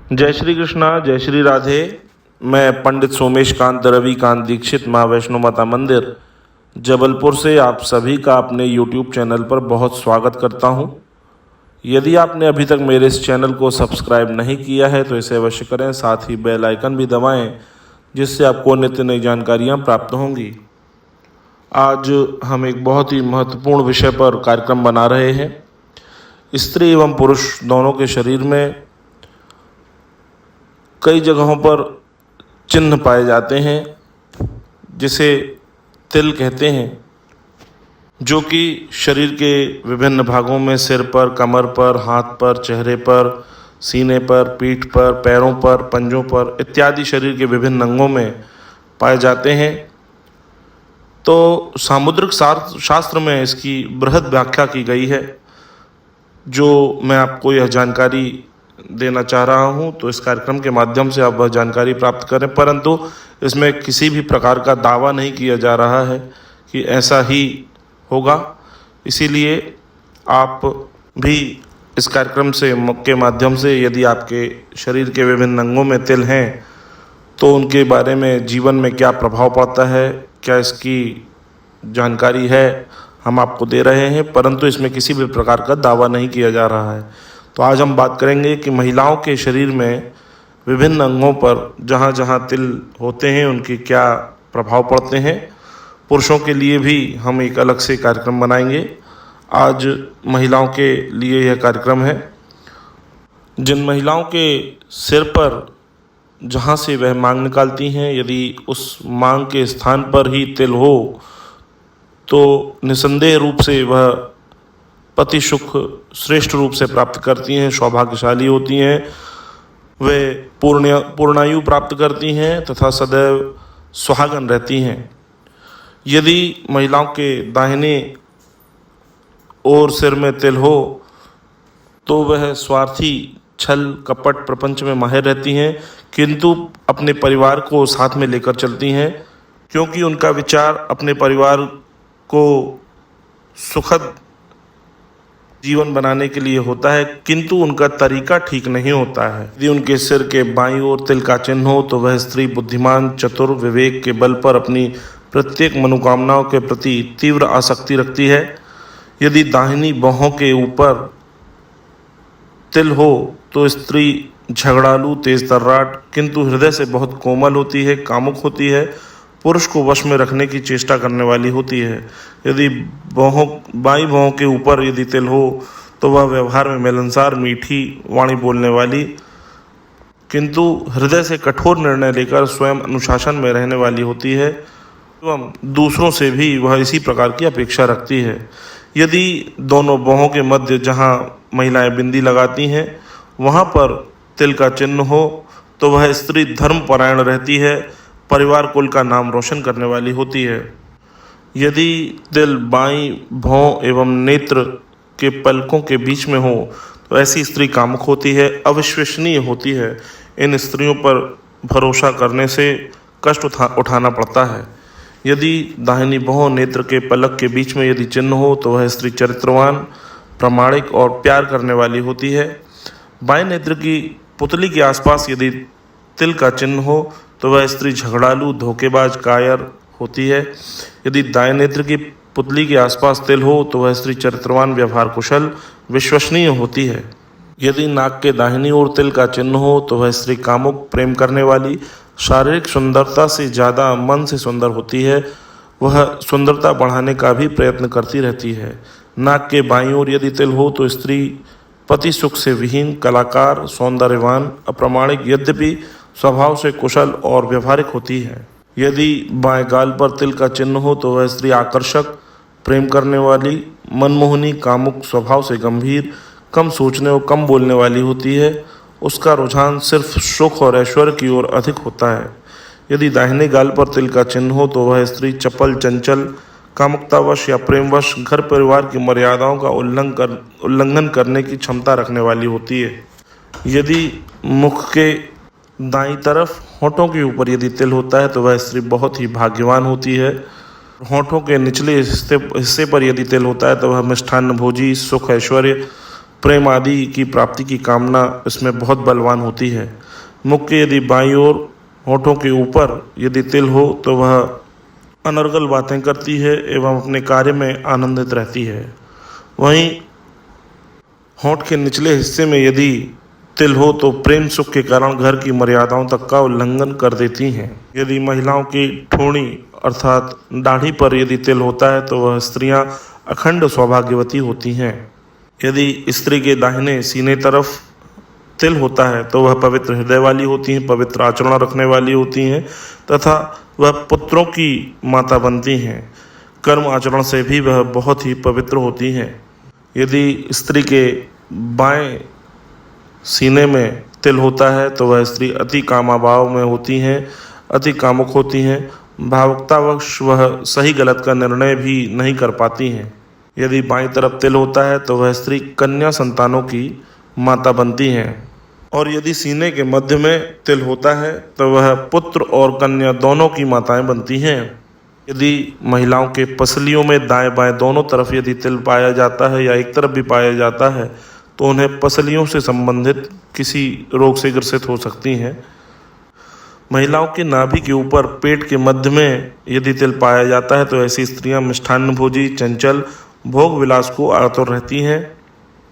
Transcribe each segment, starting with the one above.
जय श्री कृष्णा, जय श्री राधे। मैं पंडित सोमेश कांत रविकांत दीक्षित माँ वैष्णो माता मंदिर जबलपुर से आप सभी का अपने YouTube चैनल पर बहुत स्वागत करता हूँ। यदि आपने अभी तक मेरे इस चैनल को सब्सक्राइब नहीं किया है तो इसे अवश्य करें, साथ ही बेल आइकन भी दबाएं जिससे आपको नित्य नई जानकारियाँ प्राप्त होंगी। आज हम एक बहुत ही महत्वपूर्ण विषय पर कार्यक्रम बना रहे हैं। स्त्री एवं पुरुष दोनों के शरीर में कई जगहों पर चिन्ह पाए जाते हैं जिसे तिल कहते हैं, जो कि शरीर के विभिन्न भागों में सिर पर, कमर पर, हाथ पर, चेहरे पर, सीने पर, पीठ पर, पैरों पर, पंजों पर इत्यादि शरीर के विभिन्न अंगों में पाए जाते हैं। तो सामुद्रिक शास्त्र में इसकी बृहद व्याख्या की गई है, जो मैं आपको यह जानकारी देना चाह रहा हूं। तो इस कार्यक्रम के माध्यम से आप वह जानकारी प्राप्त करें, परंतु इसमें किसी भी प्रकार का दावा नहीं किया जा रहा है कि ऐसा ही होगा। इसीलिए आप भी इस कार्यक्रम के माध्यम से यदि आपके शरीर के विभिन्न अंगों में तिल हैं तो उनके बारे में जीवन में क्या प्रभाव पड़ता है, क्या इसकी जानकारी है, हम आपको दे रहे हैं, परंतु इसमें किसी भी प्रकार का दावा नहीं किया जा रहा है। तो आज हम बात करेंगे कि महिलाओं के शरीर में विभिन्न अंगों पर जहाँ जहाँ तिल होते हैं उनके क्या प्रभाव पड़ते हैं। पुरुषों के लिए भी हम एक अलग से कार्यक्रम बनाएंगे। आज महिलाओं के लिए यह कार्यक्रम है। जिन महिलाओं के सिर पर जहाँ से वह मांग निकालती हैं, यदि उस मांग के स्थान पर ही तिल हो तो निसंदेह रूप से वह पति सुख श्रेष्ठ रूप से प्राप्त करती हैं, सौभाग्यशाली होती हैं, वे पूर्णायु प्राप्त करती हैं तथा सदैव सुहागन रहती हैं। यदि महिलाओं के दाहिने ओर सिर में तिल हो तो वह स्वार्थी, छल, कपट, प्रपंच में माहिर रहती हैं, किंतु अपने परिवार को साथ में लेकर चलती हैं, क्योंकि उनका विचार अपने परिवार को सुखद जीवन बनाने के लिए होता है, किंतु उनका तरीका ठीक नहीं होता है। यदि उनके सिर के बाईं ओर तिल का चिन्ह हो तो वह स्त्री बुद्धिमान, चतुर, विवेक के बल पर अपनी प्रत्येक मनोकामनाओं के प्रति तीव्र आसक्ति रखती है। यदि दाहिनी बाहों के ऊपर तिल हो तो स्त्री झगड़ालू, तेज तर्राट, किंतु हृदय से बहुत कोमल होती है, कामुक होती है, पुरुष को वश में रखने की चेष्टा करने वाली होती है। यदि बाईं बाहों के ऊपर यदि तिल हो तो वह व्यवहार में मिलनसार, मीठी वाणी बोलने वाली, किंतु हृदय से कठोर निर्णय लेकर स्वयं अनुशासन में रहने वाली होती है एवं दूसरों से भी वह इसी प्रकार की अपेक्षा रखती है। यदि दोनों बाहों के मध्य जहाँ महिलाएं बिंदी लगाती हैं वहाँ पर तिल का चिन्ह हो तो वह स्त्री धर्मपरायण रहती है, परिवार कुल का नाम रोशन करने वाली होती है। यदि तिल बाईं भौं एवं नेत्र के पलकों के बीच में हो तो ऐसी स्त्री कामुक होती है, अविश्वसनीय होती है। इन स्त्रियों पर भरोसा करने से कष्ट उठाना पड़ता है। यदि दाहिनी भौं नेत्र के पलक के बीच में यदि चिन्ह हो तो वह स्त्री चरित्रवान, प्रामाणिक और प्यार करने वाली होती है। बाएं नेत्र की पुतली के आसपास यदि तिल का चिन्ह हो तो वह स्त्री झगड़ालू, धोखेबाज, कायर होती है। यदि दाएं नेत्र की पुतली के आसपास तिल हो तो वह स्त्री चरित्रवान, व्यवहार कुशल, विश्वसनीय होती है। यदि नाक के दाहिनी ओर तिल का चिन्ह हो तो वह स्त्री कामुक, प्रेम करने वाली, शारीरिक सुंदरता से ज़्यादा मन से सुंदर होती है, वह सुंदरता बढ़ाने का भी प्रयत्न करती रहती है। नाक के बाईं ओर यदि तिल हो तो स्त्री पति सुख से विहीन, कलाकार, सौंदर्यवान, अप्रामाणिक, यद्यपि स्वभाव से कुशल और व्यवहारिक होती है। यदि बाएं गाल पर तिल का चिन्ह हो तो वह स्त्री आकर्षक, प्रेम करने वाली, मनमोहनी, कामुक, स्वभाव से गंभीर, कम सोचने और कम बोलने वाली होती है। उसका रुझान सिर्फ सुख और ऐश्वर्य की ओर अधिक होता है। यदि दाहिने गाल पर तिल का चिन्ह हो तो वह स्त्री चपल, चंचल, कामुकतावश या प्रेमवश, घर परिवार की मर्यादाओं का उल्लंघन करने की क्षमता रखने वाली होती है। यदि मुख के दाईं तरफ होठों के ऊपर यदि तिल होता है तो वह स्त्री बहुत ही भाग्यवान होती है। होठों के निचले हिस्से पर यदि तिल होता है तो वह मिष्ठान्न भोजी, सुख, ऐश्वर्य, प्रेम आदि की प्राप्ति की कामना इसमें बहुत बलवान होती है। मुख के यदि बाईं ओर होठों के ऊपर यदि तिल हो तो वह अनर्गल बातें करती है एवं अपने कार्य में आनंदित रहती है। वहीं होठ के निचले हिस्से में यदि तिल हो तो प्रेम सुख के कारण घर की मर्यादाओं तक का उल्लंघन कर देती हैं। यदि महिलाओं की ठोड़ी अर्थात दाढ़ी पर यदि तिल होता है तो वह स्त्रियां अखंड सौभाग्यवती होती हैं। यदि स्त्री के दाहिने सीने तरफ तिल होता है तो वह पवित्र हृदय वाली होती हैं, पवित्र आचरण रखने वाली होती हैं तथा वह पुत्रों की माता बनती हैं। कर्म आचरण से भी वह बहुत ही पवित्र होती हैं। यदि स्त्री के बाएं सीने में तिल होता है तो वह स्त्री अति कामाभाव में होती हैं, अति कामुक होती हैं। भावुकतावश वह सही गलत का निर्णय भी नहीं कर पाती हैं। यदि बाईं तरफ तिल होता है तो वह स्त्री कन्या संतानों की माता बनती हैं। और यदि सीने के मध्य में तिल होता है तो वह पुत्र और कन्या दोनों की माताएं बनती हैं। यदि महिलाओं के पसलियों में दाएं बाएं दोनों तरफ यदि तिल पाया जाता है या एक तरफ भी पाया जाता है तो उन्हें पसलियों से संबंधित किसी रोग से ग्रसित हो सकती हैं। महिलाओं के नाभि के ऊपर पेट के मध्य में यदि तिल पाया जाता है तो ऐसी स्त्रियां मिष्ठान्न भोजी, चंचल, भोग विलास को आतुर रहती हैं।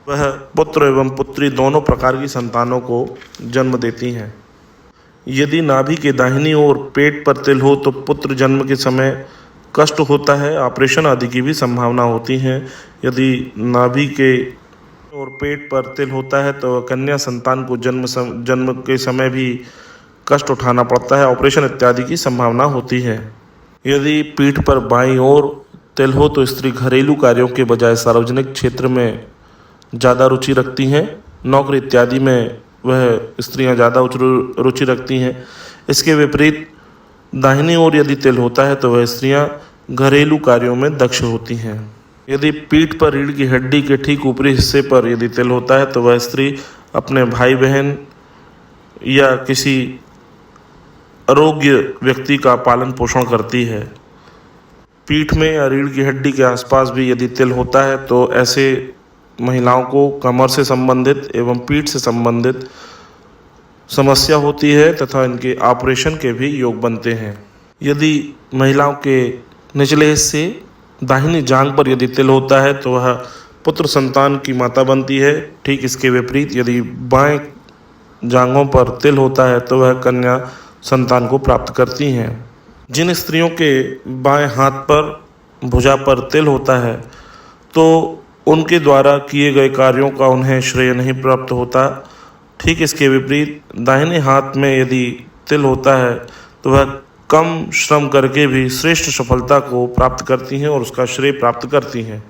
वह पुत्र एवं पुत्री दोनों प्रकार की संतानों को जन्म देती हैं। यदि नाभि के दाहिनी ओर पेट पर तिल हो तो पुत्र जन्म के समय कष्ट होता है, ऑपरेशन आदि की भी संभावना होती है। यदि नाभि के और पेट पर तिल होता है तो कन्या संतान को जन्म के समय भी कष्ट उठाना पड़ता है, ऑपरेशन इत्यादि की संभावना होती है। यदि पीठ पर बाईं ओर तिल हो तो स्त्री घरेलू कार्यों के बजाय सार्वजनिक क्षेत्र में ज़्यादा रुचि रखती हैं, नौकरी इत्यादि में वह स्त्रियां ज़्यादा रुचि रखती हैं। इसके विपरीत दाहिनी ओर यदि तिल होता है तो वह स्त्रियां घरेलू कार्यों में दक्ष होती हैं। यदि पीठ पर रीढ़ की हड्डी के ठीक ऊपरी हिस्से पर यदि तिल होता है तो वह स्त्री अपने भाई बहन या किसी अरोग्य व्यक्ति का पालन पोषण करती है। पीठ में या रीढ़ की हड्डी के आसपास भी यदि तिल होता है तो ऐसे महिलाओं को कमर से संबंधित एवं पीठ से संबंधित समस्या होती है तथा इनके ऑपरेशन के भी योग बनते हैं। यदि महिलाओं के निचले हिस्से दाहिनी जांघ पर यदि तिल होता है तो वह पुत्र संतान की माता बनती है। ठीक इसके विपरीत यदि बाएं जांघों पर तिल होता है तो वह कन्या संतान को प्राप्त करती हैं। जिन स्त्रियों के बाएं हाथ पर भुजा पर तिल होता है तो उनके द्वारा किए गए कार्यों का उन्हें श्रेय नहीं प्राप्त होता। ठीक इसके विपरीत दाहिने हाथ में यदि तिल होता है तो वह कम श्रम करके भी श्रेष्ठ सफलता को प्राप्त करती हैं और उसका श्रेय प्राप्त करती हैं।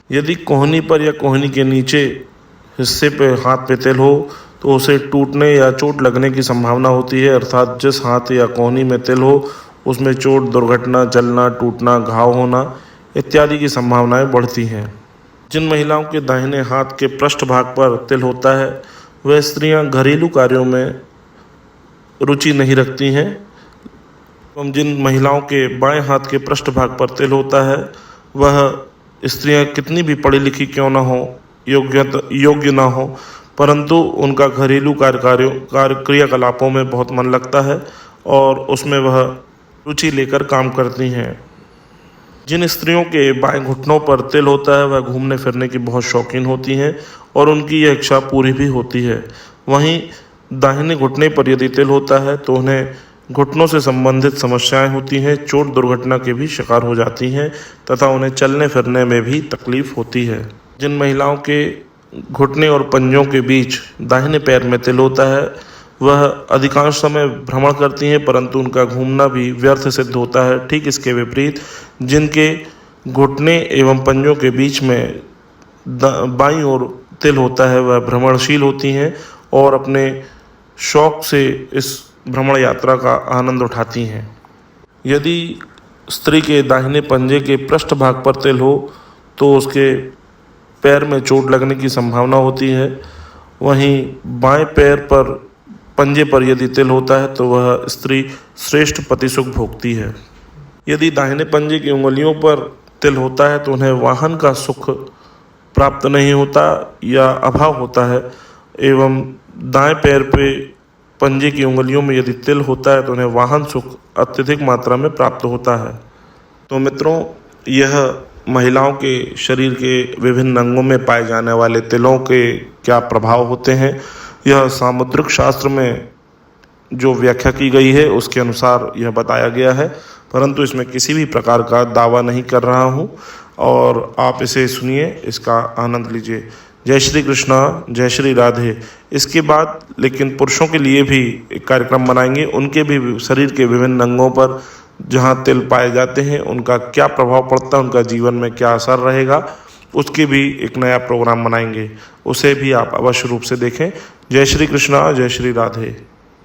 यदि कोहनी पर या कोहनी के नीचे हिस्से पे हाथ पे तिल हो तो उसे टूटने या चोट लगने की संभावना होती है, अर्थात जिस हाथ या कोहनी में तिल हो उसमें चोट, दुर्घटना, जलना, टूटना, घाव होना इत्यादि की संभावनाएं बढ़ती हैं। जिन महिलाओं के दाहिने हाथ के पृष्ठ भाग पर तिल होता है वह स्त्रियां घरेलू कार्यों में रुचि नहीं रखती हैं एवं जिन महिलाओं के बाएं हाथ के पृष्ठ भाग पर तिल होता है वह स्त्रियां कितनी भी पढ़ी लिखी क्यों ना हो, योग्य ना हो, परंतु उनका घरेलू क्रियाकलापों में बहुत मन लगता है और उसमें वह रुचि लेकर काम करती हैं। जिन स्त्रियों के बाएं घुटनों पर तिल होता है वह घूमने फिरने की बहुत शौकीन होती हैं और उनकी यह इच्छा पूरी भी होती है। वहीं दाहिने घुटने पर यदि तिल होता है तो उन्हें घुटनों से संबंधित समस्याएं होती हैं, चोट दुर्घटना के भी शिकार हो जाती हैं तथा उन्हें चलने फिरने में भी तकलीफ होती है। जिन महिलाओं के घुटने और पंजों के बीच दाहिने पैर में तिल होता है वह अधिकांश समय भ्रमण करती हैं परंतु उनका घूमना भी व्यर्थ सिद्ध होता है। ठीक इसके विपरीत जिनके घुटने एवं पंजों के बीच में बाईं ओर तिल होता है वह भ्रमणशील होती हैं और अपने शौक से इस भ्रमण यात्रा का आनंद उठाती हैं। यदि स्त्री के दाहिने पंजे के पृष्ठ भाग पर तिल हो तो उसके पैर में चोट लगने की संभावना होती है। वहीं बाएं पैर पर पंजे पर यदि तिल होता है तो वह स्त्री श्रेष्ठ पति सुख भोगती है। यदि दाहिने पंजे की उंगलियों पर तिल होता है तो उन्हें वाहन का सुख प्राप्त नहीं होता या अभाव होता है, एवं दाएं पैर पे पंजे की उंगलियों में यदि तिल होता है तो उन्हें वाहन सुख अत्यधिक मात्रा में प्राप्त होता है। तो मित्रों, यह महिलाओं के शरीर के विभिन्न अंगों में पाए जाने वाले तिलों के क्या प्रभाव होते हैं, यह सामुद्रिक शास्त्र में जो व्याख्या की गई है उसके अनुसार यह बताया गया है, परंतु इसमें किसी भी प्रकार का दावा नहीं कर रहा हूँ और आप इसे सुनिए, इसका आनंद लीजिए। जय श्री कृष्णा, जय श्री राधे। इसके बाद लेकिन पुरुषों के लिए भी एक कार्यक्रम बनाएंगे, उनके भी शरीर के विभिन्न अंगों पर जहाँ तिल पाए जाते हैं उनका क्या प्रभाव पड़ता है, उनका जीवन में क्या असर रहेगा, उसके भी एक नया प्रोग्राम बनाएंगे, उसे भी आप अवश्य रूप से देखें। जय श्री कृष्णा, जय श्री राधे।